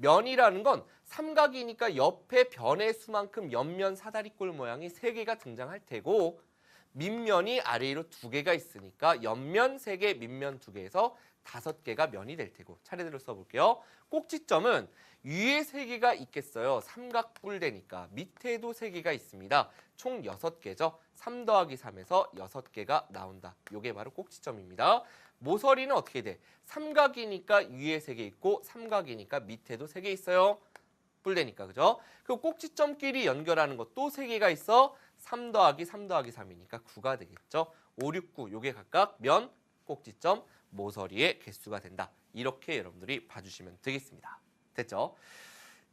면이라는 건 삼각이니까 옆에 변의 수만큼 옆면 사다리꼴 모양이 3개가 등장할 테고 밑면이 아래 위로 2개가 있으니까 옆면 3개, 밑면 2개에서 5개가 면이 될 테고 차례대로 써볼게요. 꼭지점은 위에 3개가 있겠어요. 삼각뿔대니까 밑에도 3개가 있습니다. 총 6개죠. 3 더하기 3에서 6개가 나온다. 이게 바로 꼭지점입니다. 모서리는 어떻게 돼? 삼각이니까 위에 3개 있고 삼각이니까 밑에도 3개 있어요. 뿔대니까 그죠? 그 꼭지점끼리 연결하는 것도 3개가 있어. 3 더하기 3 더하기 3이니까 9가 되겠죠. 5, 6, 9 요게 각각 면, 꼭지점, 모서리의 개수가 된다. 이렇게 여러분들이 봐주시면 되겠습니다. 됐죠?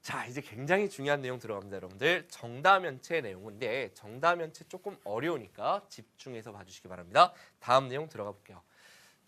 자, 이제 굉장히 중요한 내용 들어갑니다, 여러분들. 정다면체 내용인데 정다면체 조금 어려우니까 집중해서 봐주시기 바랍니다. 다음 내용 들어가 볼게요.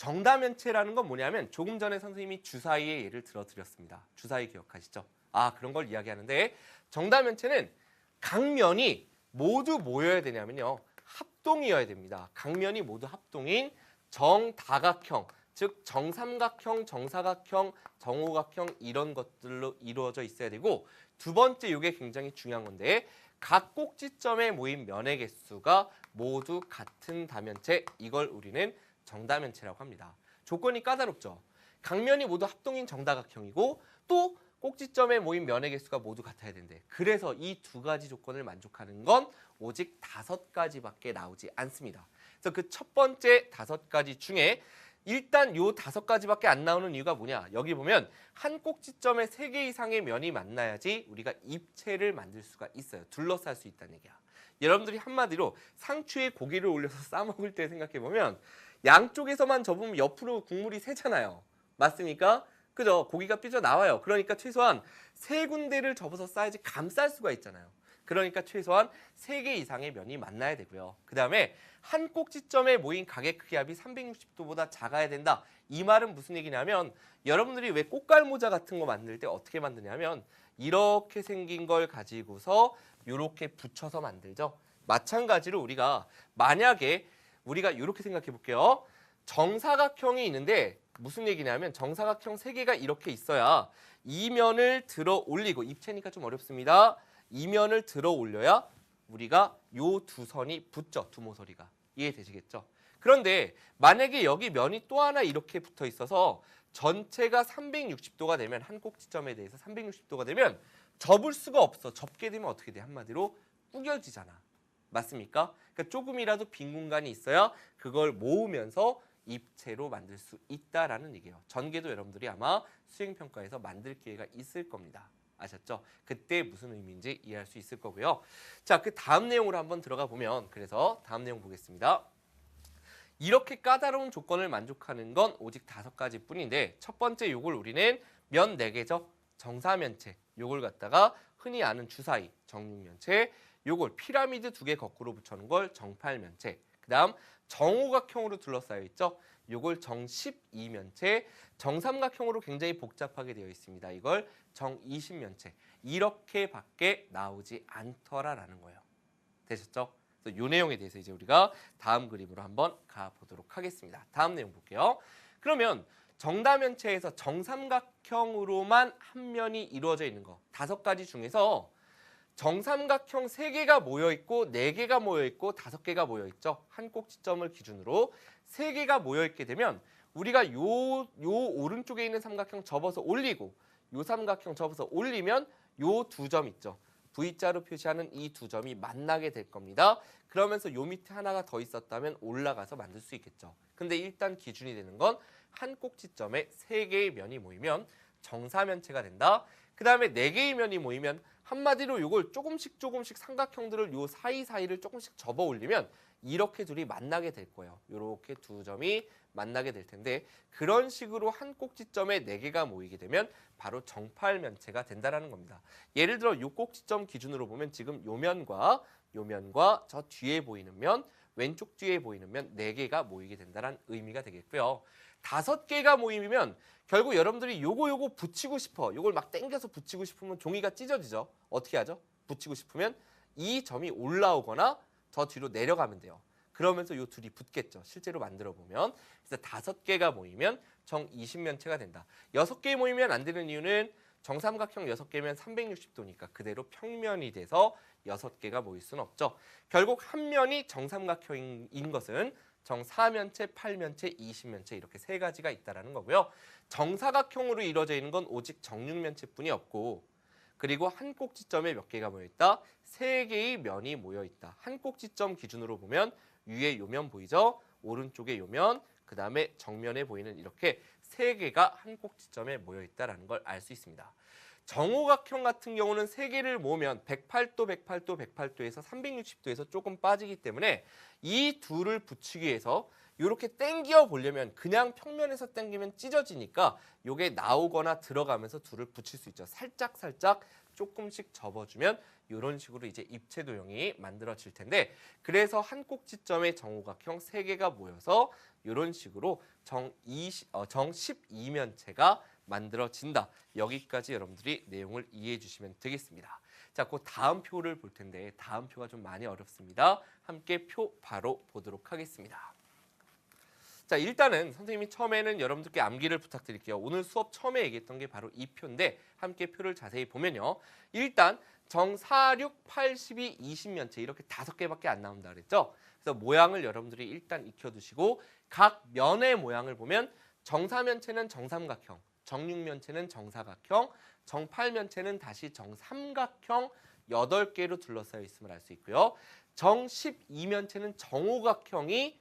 정다면체라는 건 뭐냐면 조금 전에 선생님이 주사위의 예를 들어드렸습니다. 주사위 기억하시죠? 아, 그런 걸 이야기하는데 정다면체는 각면이 모두 뭐여야 되냐면요. 합동이어야 됩니다. 각면이 모두 합동인 정다각형, 즉 정삼각형, 정사각형, 정오각형 이런 것들로 이루어져 있어야 되고 두 번째 이게 굉장히 중요한 건데 각 꼭지점에 모인 면의 개수가 모두 같은 다면체 이걸 우리는 정다면체라고 합니다. 조건이 까다롭죠. 각면이 모두 합동인 정다각형이고 또 꼭지점에 모인 면의 개수가 모두 같아야 된대. 그래서 이 2가지 조건을 만족하는 건 오직 5가지밖에 나오지 않습니다. 그래서 그 첫 번째 5가지 중에 일단 요 5가지밖에 안 나오는 이유가 뭐냐? 여기 보면 한 꼭지점에 3개 이상의 면이 만나야지 우리가 입체를 만들 수가 있어요. 둘러쌀 수 있다는 얘기야. 여러분들이 한마디로 상추에 고기를 올려서 싸먹을 때 생각해보면 양쪽에서만 접으면 옆으로 국물이 새잖아요. 맞습니까? 그죠? 고기가 삐져나와요. 그러니까 최소한 3군데를 접어서 싸야지 감쌀 수가 있잖아요. 그러니까 최소한 3개 이상의 면이 만나야 되고요. 그 다음에 한 꼭지점에 모인 각의 크기합이 360도보다 작아야 된다. 이 말은 무슨 얘기냐면 여러분들이 왜 꽃갈모자 같은 거 만들 때 어떻게 만드냐면 이렇게 생긴 걸 가지고서 이렇게 붙여서 만들죠. 마찬가지로 우리가 만약에 우리가 이렇게 생각해 볼게요. 정사각형이 있는데 무슨 얘기냐면 정사각형 3개가 이렇게 있어야 이 면을 들어 올리고 입체니까 좀 어렵습니다. 이 면을 들어 올려야 우리가 요 2선이 붙죠. 두 모서리가. 이해되시겠죠? 그런데 만약에 여기 면이 또 하나 이렇게 붙어 있어서 전체가 360도가 되면 한 꼭지점에 대해서 360도가 되면 접을 수가 없어. 접게 되면 어떻게 돼? 한마디로 구겨지잖아. 맞습니까? 그러니까 조금이라도 빈 공간이 있어야 그걸 모으면서 입체로 만들 수 있다라는 얘기예요. 전개도 여러분들이 아마 수행평가에서 만들 기회가 있을 겁니다. 아셨죠? 그때 무슨 의미인지 이해할 수 있을 거고요. 자, 그 다음 내용으로 한번 들어가 보면 그래서 다음 내용 보겠습니다. 이렇게 까다로운 조건을 만족하는 건 오직 5가지 뿐인데 첫 번째 요걸 우리는 면 4개죠. 정사면체. 요걸 갖다가 흔히 아는 주사위, 정육면체. 요걸 피라미드 2개 거꾸로 붙여놓은 걸 정팔면체. 그 다음 정오각형으로 둘러싸여 있죠. 요걸 정12면체, 정삼각형으로 굉장히 복잡하게 되어 있습니다. 이걸 정20면체. 이렇게밖에 나오지 않더라라는 거예요. 되셨죠? 그래서 이 내용에 대해서 이제 우리가 다음 그림으로 한번 가보도록 하겠습니다. 다음 내용 볼게요. 그러면 정다면체에서 정삼각형으로만 한 면이 이루어져 있는 거 5가지 중에서 정삼각형 3개가 모여있고 4개가 모여있고 5개가 모여있죠. 한 꼭지점을 기준으로 3개가 모여있게 되면 우리가 요 오른쪽에 있는 삼각형 접어서 올리고 요 삼각형 접어서 올리면 요 2점 있죠. V자로 표시하는 이 2점이 만나게 될 겁니다. 그러면서 요 밑에 하나가 더 있었다면 올라가서 만들 수 있겠죠. 근데 일단 기준이 되는 건 한 꼭지점에 3개의 면이 모이면 정사면체가 된다. 그 다음에 4개의 면이 모이면 한마디로 이걸 조금씩 삼각형들을 요 사이사이를 조금씩 접어 올리면 이렇게 둘이 만나게 될 거예요. 이렇게 2점이 만나게 될 텐데 그런 식으로 한 꼭지점에 4개가 모이게 되면 바로 정팔면체가 된다는 겁니다. 예를 들어 요 꼭지점 기준으로 보면 지금 요 면과 저 뒤에 보이는 면, 왼쪽 뒤에 보이는 면 4개가 모이게 된다는 의미가 되겠고요. 5개가 모이면 결국 여러분들이 요거 붙이고 싶어. 요걸 막 당겨서 붙이고 싶으면 종이가 찢어지죠. 어떻게 하죠? 붙이고 싶으면 이 점이 올라오거나 저 뒤로 내려가면 돼요. 그러면서 요 둘이 붙겠죠. 실제로 만들어 보면. 그래서 5개가 모이면 정20면체가 된다. 6개 모이면 안 되는 이유는 정삼각형 6개면 360도니까 그대로 평면이 돼서 6개가 모일 수는 없죠. 결국 한 면이 정삼각형인 것은 정사면체, 8면체, 20면체 이렇게 세 가지가 있다는 거고요. 정사각형으로 이루어져 있는 건 오직 정육면체뿐이 없고 그리고 한 꼭지점에 몇 개가 모여있다? 3개의 면이 모여있다. 한 꼭지점 기준으로 보면 위에 요면 보이죠? 오른쪽에 요면, 그 다음에 정면에 보이는 이렇게 3개가 한 꼭지점에 모여있다는 걸 알 수 있습니다. 정오각형 같은 경우는 3개를 모으면 108도, 108도, 108도에서 360도에서 조금 빠지기 때문에 이 둘을 붙이기 위해서 이렇게 당겨 보려면 그냥 평면에서 당기면 찢어지니까 이게 나오거나 들어가면서 둘을 붙일 수 있죠. 살짝 조금씩 접어주면 이런 식으로 이제 입체 도형이 만들어질 텐데 그래서 한 꼭지점에 정오각형 3개가 모여서 이런 식으로 정 12면체가 만들어진다. 여기까지 여러분들이 내용을 이해해 주시면 되겠습니다. 자, 그 다음 표를 볼 텐데 다음 표가 좀 많이 어렵습니다. 함께 표 바로 보도록 하겠습니다. 자, 일단은 선생님이 처음에는 여러분들께 암기를 부탁드릴게요. 오늘 수업 처음에 얘기했던 게 바로 이 표인데 함께 표를 자세히 보면요. 일단 정 4, 6, 8, 12, 20면체 이렇게 5개밖에 안 나온다 그랬죠. 그래서 모양을 여러분들이 일단 익혀두시고 각 면의 모양을 보면 정사면체는 정삼각형, 정육면체는 정사각형, 정팔면체는 다시 정삼각형 8개로 둘러싸여 있음을 알 수 있고요. 정 12면체는 정오각형이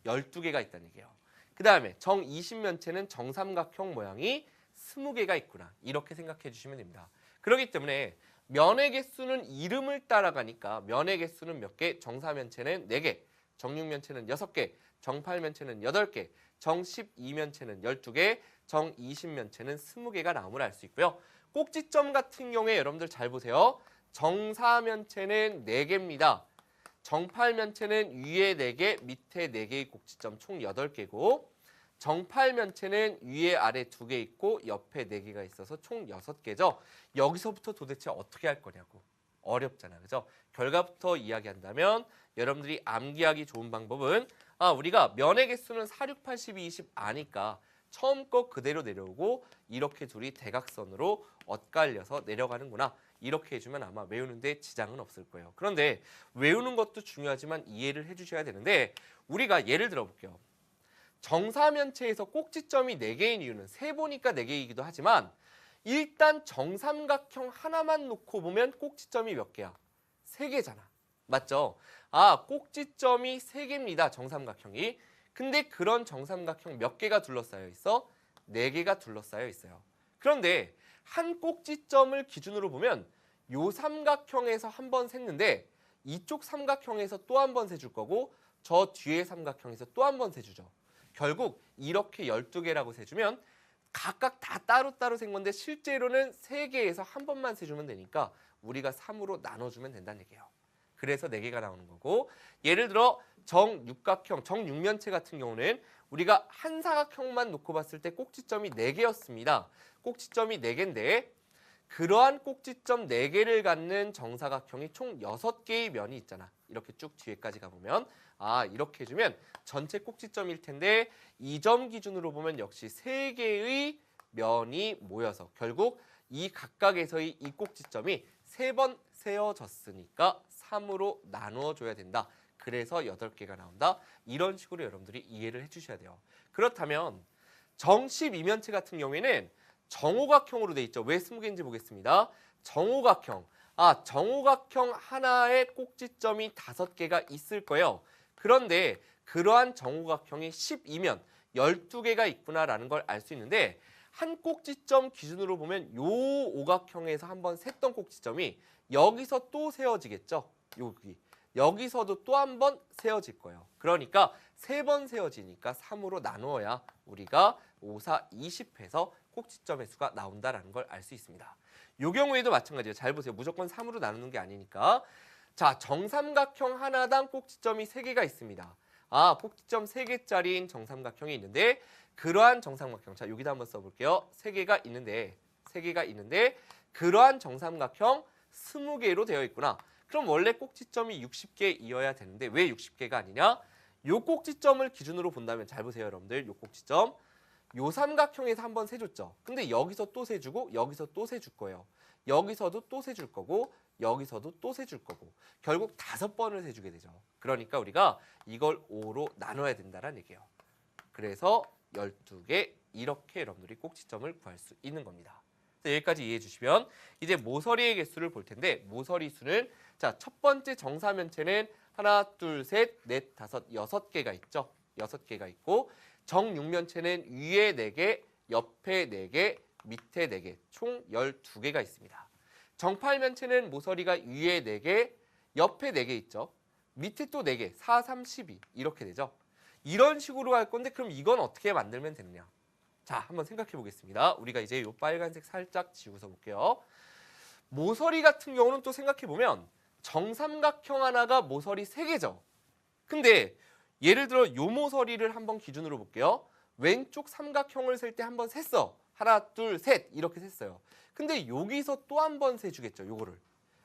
12개가 있다는 얘기예요. 그 다음에 정 20면체는 정삼각형 모양이 20개가 있구나. 이렇게 생각해 주시면 됩니다. 그렇기 때문에 면의 개수는 이름을 따라가니까 면의 개수는 몇 개? 정사면체는 4개, 정육면체는 6개, 정팔면체는 8개, 정 12면체는 12개, 정 20면체는 20개가 나옴을 알 수 있고요. 꼭지점 같은 경우에 여러분들 잘 보세요. 정사면체는 4개입니다. 정팔면체는 위에 4개, 밑에 4개의 꼭지점 총 8개고 정팔면체는 위에 아래 2개 있고 옆에 4개가 있어서 총 6개죠. 여기서부터 도대체 어떻게 할 거냐고. 어렵잖아. 그죠? 결과부터 이야기한다면 여러분들이 암기하기 좋은 방법은 우리가 면의 개수는 4, 6, 8, 12, 20 아니까 처음 거 그대로 내려오고 이렇게 둘이 대각선으로 엇갈려서 내려가는구나. 이렇게 해주면 아마 외우는데 지장은 없을 거예요. 그런데 외우는 것도 중요하지만 이해를 해주셔야 되는데 우리가 예를 들어볼게요. 정사면체에서 꼭지점이 4개인 이유는 세보니까 4개이기도 하지만 일단 정삼각형 하나만 놓고 보면 꼭지점이 몇 개야? 3개잖아. 맞죠? 꼭지점이 3개입니다. 정삼각형이. 근데 그런 정삼각형 몇 개가 둘러싸여 있어? 4개가 둘러싸여 있어요. 그런데 한 꼭지점을 기준으로 보면 요 삼각형에서 한 번 샜는데 이쪽 삼각형에서 또 한 번 세줄 거고 저 뒤에 삼각형에서 또 한 번 세주죠. 결국 이렇게 12개라고 세주면 각각 다 따로따로 센 건데 실제로는 3개에서 한 번만 세주면 되니까 우리가 3으로 나눠주면 된다는 얘기예요. 그래서 4개가 나오는 거고 예를 들어 정육각형, 정육면체 같은 경우는 우리가 한 사각형만 놓고 봤을 때 꼭지점이 4개였습니다. 꼭지점이 4개인데 그러한 꼭지점 4개를 갖는 정사각형이 총 6개의 면이 있잖아. 이렇게 쭉 뒤에까지 가보면 이렇게 해주면 전체 꼭지점일 텐데 이 점 기준으로 보면 역시 3개의 면이 모여서 결국 이 각각에서의 이 꼭지점이 3번 세어졌으니까 3으로 나누어줘야 된다. 그래서 8개가 나온다. 이런 식으로 여러분들이 이해를 해주셔야 돼요. 그렇다면 정 12면체 같은 경우에는 정오각형으로 돼 있죠. 왜 20개인지 보겠습니다. 정오각형. 정오각형 하나의 꼭지점이 5개가 있을 거예요. 그런데 그러한 정오각형이 12면 12개가 있구나라는 걸 알 수 있는데 한 꼭지점 기준으로 보면 요 오각형에서 한번 셌던 꼭지점이 여기서 또 세워지겠죠. 여기서도 또 한 번 세워질 거예요. 그러니까 3번 세워지니까 3으로 나누어야 우리가 5, 4, 20해서 꼭지점의 수가 나온다는 걸 알 수 있습니다. 이 경우에도 마찬가지예요. 잘 보세요. 무조건 3으로 나누는 게 아니니까. 자, 정삼각형 하나당 꼭지점이 3개가 있습니다. 꼭지점 3개짜리인 정삼각형이 있는데 그러한 정삼각형, 자 여기다 한번 써볼게요. 3개가 있는데 그러한 정삼각형 20개로 되어 있구나. 그럼 원래 꼭지점이 60개이어야 되는데 왜 60개가 아니냐? 요 꼭지점을 기준으로 본다면 잘 보세요 여러분들. 요 꼭지점 요 삼각형에서 한번 세줬죠. 근데 여기서 또 세주고 여기서 또 세줄 거예요. 여기서도 또 세줄 거고 여기서도 또 세줄 거고 결국 5번을 세주게 되죠. 그러니까 우리가 이걸 5로 나눠야 된다는 얘기예요. 그래서 12개 이렇게 여러분들이 꼭지점을 구할 수 있는 겁니다. 여기까지 이해해 주시면 이제 모서리의 개수를 볼 텐데 모서리 수는 자, 첫 번째 정사면체는 하나, 둘, 셋, 넷, 다섯, 6개가 있죠. 6개가 있고 정육면체는 위에 4개, 옆에 4개, 밑에 4개, 총 12개가 있습니다. 정팔면체는 모서리가 위에 4개, 옆에 4개 있죠. 밑에 또 4개, 4, 3, 12 이렇게 되죠. 이런 식으로 할 건데 그럼 이건 어떻게 만들면 되느냐. 자, 한번 생각해 보겠습니다. 우리가 이제 이 빨간색 살짝 지우서 볼게요. 모서리 같은 경우는 또 생각해 보면 정삼각형 하나가 모서리 3개죠. 근데 예를 들어 요 모서리를 한번 기준으로 볼게요. 왼쪽 삼각형을 셀 때 한번 셌어. 하나, 둘, 셋 이렇게 셌어요. 근데 여기서 또 한 번 세주겠죠. 요거를.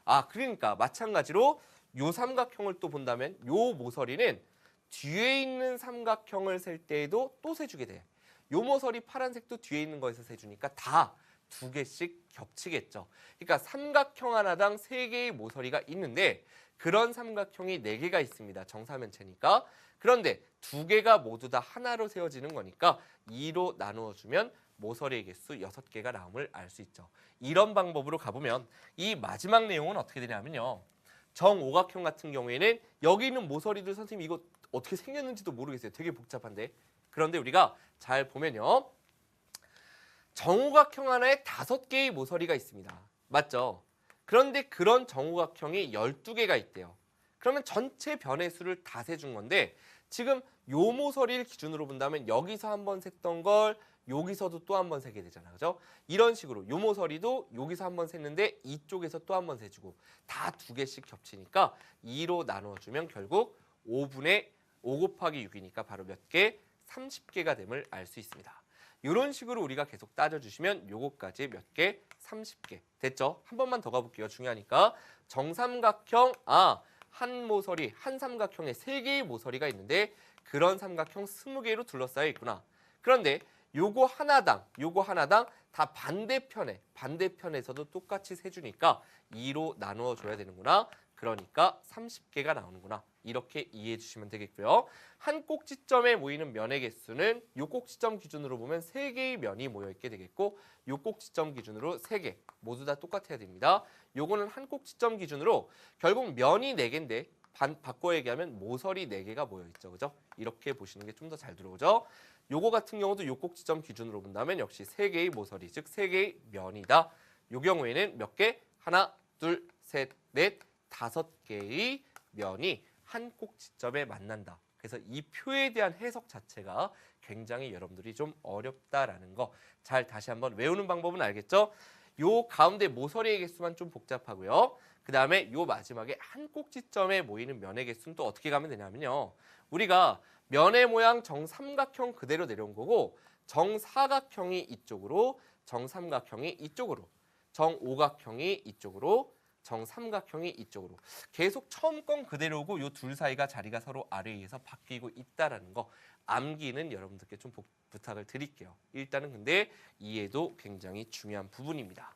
아, 그러니까 마찬가지로 요 삼각형을 또 본다면 요 모서리는 뒤에 있는 삼각형을 셀 때에도 또 세주게 돼. 요 모서리 파란색도 뒤에 있는 거에서 세주니까 다 2개씩 겹치겠죠. 그러니까 삼각형 하나당 3개의 모서리가 있는데 그런 삼각형이 4개가 있습니다. 정사면체니까. 그런데 2개가 모두 다 하나로 세워지는 거니까 2로 나누어 주면 모서리의 개수 6개가 나옴을 알 수 있죠. 이런 방법으로 가보면 이 마지막 내용은 어떻게 되냐면요. 정오각형 같은 경우에는 여기 있는 모서리들 선생님 이거 어떻게 생겼는지도 모르겠어요. 되게 복잡한데. 그런데 우리가 잘 보면요. 정오각형 하나에 5개의 모서리가 있습니다. 맞죠? 그런데 그런 정오각형이 12개가 있대요. 그러면 전체 변의 수를 다 세준 건데 지금 요 모서리를 기준으로 본다면 여기서 한번 셌던 걸 여기서도 또 한번 세게 되잖아요. 그죠? 이런 식으로 요 모서리도 여기서 한번 셌는데 이쪽에서 또 한번 세주고 다 2개씩 겹치니까 2로 나누어주면 결국 5분의 5 곱하기 6이니까 바로 몇 개? 30개가 됨을 알 수 있습니다. 이런 식으로 우리가 계속 따져주시면 요거까지 몇 개? 30개. 됐죠? 한 번만 더 가볼게요. 중요하니까. 정삼각형, 한 모서리, 한 삼각형에 3개의 모서리가 있는데 그런 삼각형 20개로 둘러싸여 있구나. 그런데 요거 하나당 다 반대편에서도 똑같이 세주니까 2로 나누어 줘야 되는구나. 그러니까 30개가 나오는구나. 이렇게 이해해 주시면 되겠고요. 한 꼭지점에 모이는 면의 개수는 요 꼭지점 기준으로 보면 3개의 면이 모여있게 되겠고 요 꼭지점 기준으로 3개 모두 다 똑같아야 됩니다. 요거는 한 꼭지점 기준으로 결국 면이 4개인데 바꿔 얘기하면 모서리 4개가 모여있죠. 그죠? 이렇게 보시는 게 좀 더 잘 들어오죠. 요거 같은 경우도 요 꼭지점 기준으로 본다면 역시 3개의 모서리, 즉 3개의 면이다. 요 경우에는 몇 개? 하나, 둘, 셋, 넷, 5개의 면이 한 꼭지점에 만난다. 그래서 이 표에 대한 해석 자체가 굉장히 여러분들이 좀 어렵다라는 거 잘 다시 한번 외우는 방법은 알겠죠? 요 가운데 모서리의 개수만 좀 복잡하고요. 그 다음에 요 마지막에 한 꼭지점에 모이는 면의 개수는 또 어떻게 가면 되냐면요. 우리가 면의 모양 정삼각형 그대로 내려온 거고 정사각형이 이쪽으로, 정삼각형이 이쪽으로, 정오각형이 이쪽으로, 정삼각형이 이쪽으로 계속 처음 건 그대로고 요 둘 사이가 자리가 서로 아래에 의해서 바뀌고 있다라는 거 암기는 여러분들께 좀 부탁을 드릴게요. 일단은 근데 이해도 굉장히 중요한 부분입니다.